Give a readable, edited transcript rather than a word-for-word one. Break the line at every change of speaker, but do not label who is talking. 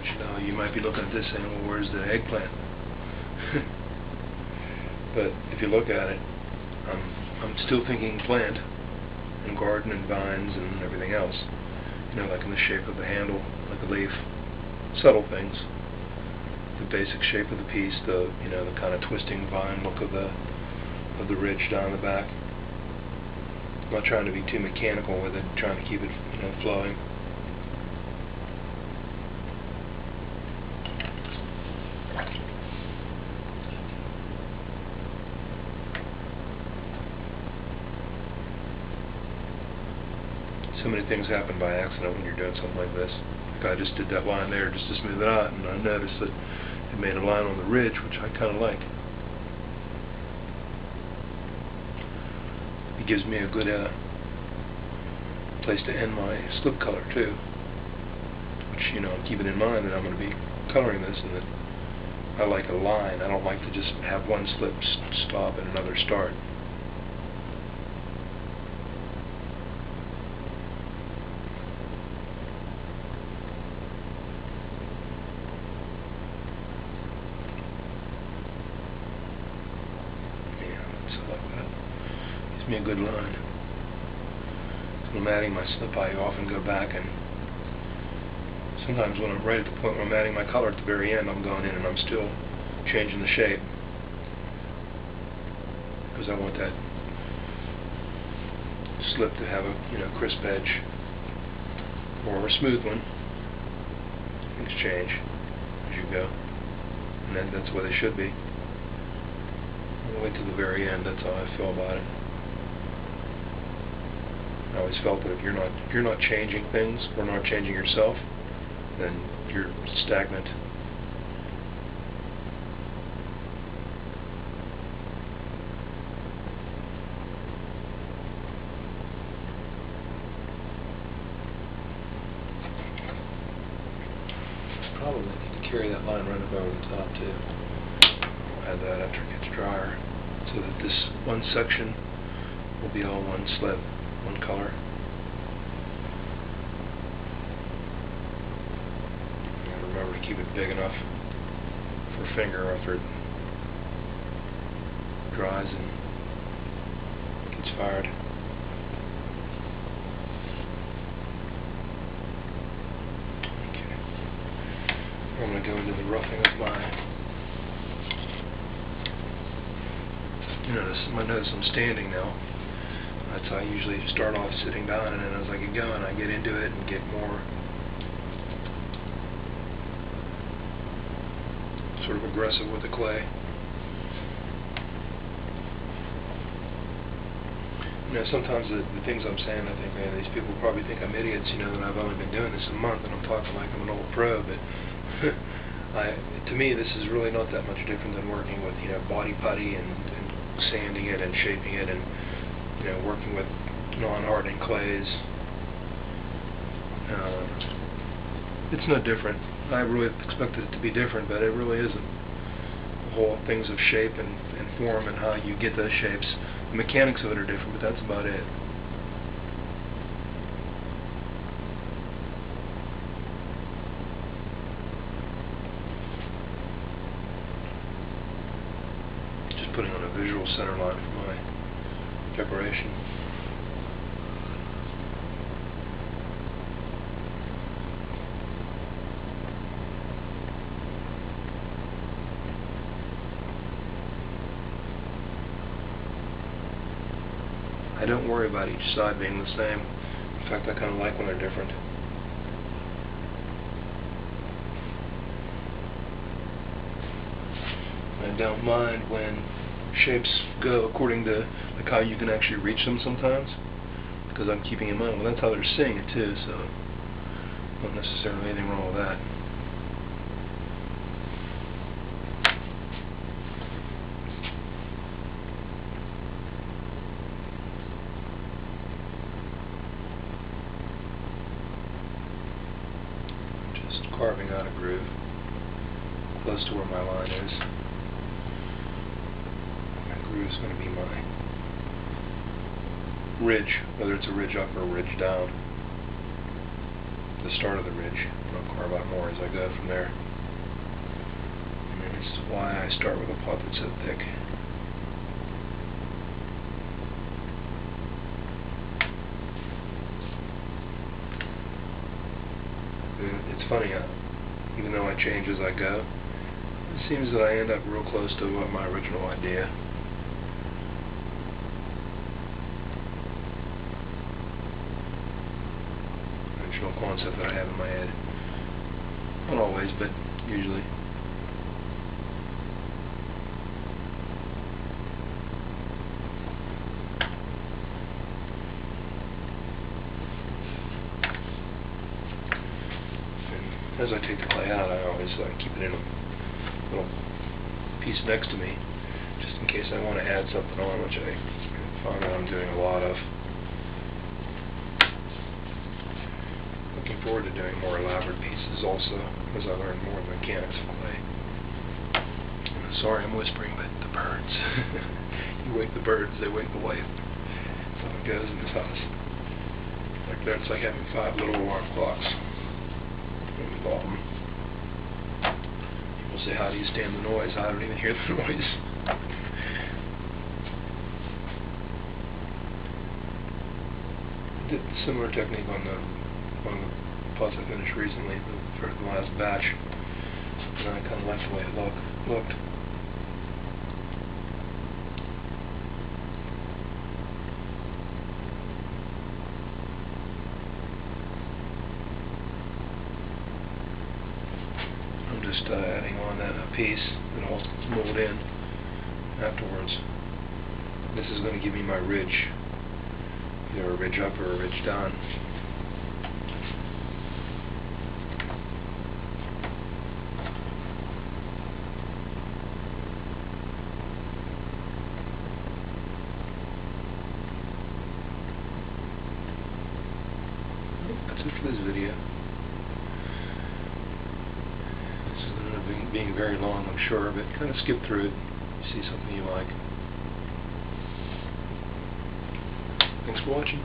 ridge. Now you might be looking at this saying, well, where's the eggplant? But if you look at it, I'm still thinking plant and garden and vines and everything else. You know, like in the shape of the handle, like a leaf, subtle things. The basic shape of the piece, the kind of twisting vine look of the ridge down the back. I'm not trying to be too mechanical with it, trying to keep it flowing. So many things happen by accident when you're doing something like this. Like I just did that line there just to smooth it out, and I noticed that it made a line on the ridge, which I kind of like. It gives me a good place to end my slip color too, which I'm keeping in mind that I'm going to be coloring this, and that I like a line. I don't like to just have one slip stop and another start. Gives me a good line. So when I'm adding my slip, I often go back, and sometimes when I'm right at the point where I'm adding my color at the very end, I'm going in and I'm still changing the shape, because I want that slip to have a crisp edge or a smooth one. Things change as you go, and that's where they should be. All the way to the very end. That's how I feel about it. I always felt that if you're not changing things or not changing yourself, then you're stagnant. Probably need to carry that line right up over the top too. I'll add that after it gets drier, so that this one section will be all one slip, one color. And remember to keep it big enough for a finger after it dries and gets fired. Okay. I'm going to go into the roughing of my... Notice I'm standing now. That's how I usually start off, sitting down, and then as I get going, I get into it and get more sort of aggressive with the clay. Sometimes the things I'm saying, I think, man, these people probably think I'm idiots, that I've only been doing this a month and I'm talking like I'm an old pro, but to me this is really not that much different than working with, body putty and sanding it and shaping it, and working with non-hardening clays. It's no different. I really expected it to be different, but it really isn't. The whole things of shape and form and how you get those shapes, the mechanics of it are different, but that's about it. Just putting on a visual center line for my decoration. I don't worry about each side being the same. In fact, I kind of like when they're different. I don't mind when shapes go according to how you can actually reach them sometimes, because I'm keeping in mind, well, that's how they're seeing it too, so not necessarily anything wrong with that. Just carving out a groove close to where my line is. Is going to be my ridge, whether it's a ridge up or a ridge down. the start of the ridge, and I'll carve out more as I go from there. And this is why I start with a pot that's so thick. It's funny, even though I change as I go, it seems that I end up real close to what my original idea. Original concept that I have in my head. Not always, but usually. As I take the clay out, I always keep it in a little piece next to me, just in case I want to add something on, which I find that I'm doing a lot of. Looking forward to doing more elaborate pieces also, as I learn more of the mechanics of clay. Sorry I'm whispering, but the birds. You wake the birds, they wake the wife. That's how it goes in this house. Like that, it's like having 5 little alarm clocks. People say, how do you stand the noise? I don't even hear the noise. Did a similar technique on one of the pots I finished recently, for the last batch, and I kind of liked the way it looked. Just adding on that piece that I'll mold in afterwards. This is going to give me my ridge, either a ridge up or a ridge down. That's it for this video. Being very long, I'm sure, but kind of skip through it, see something you like. Thanks for watching.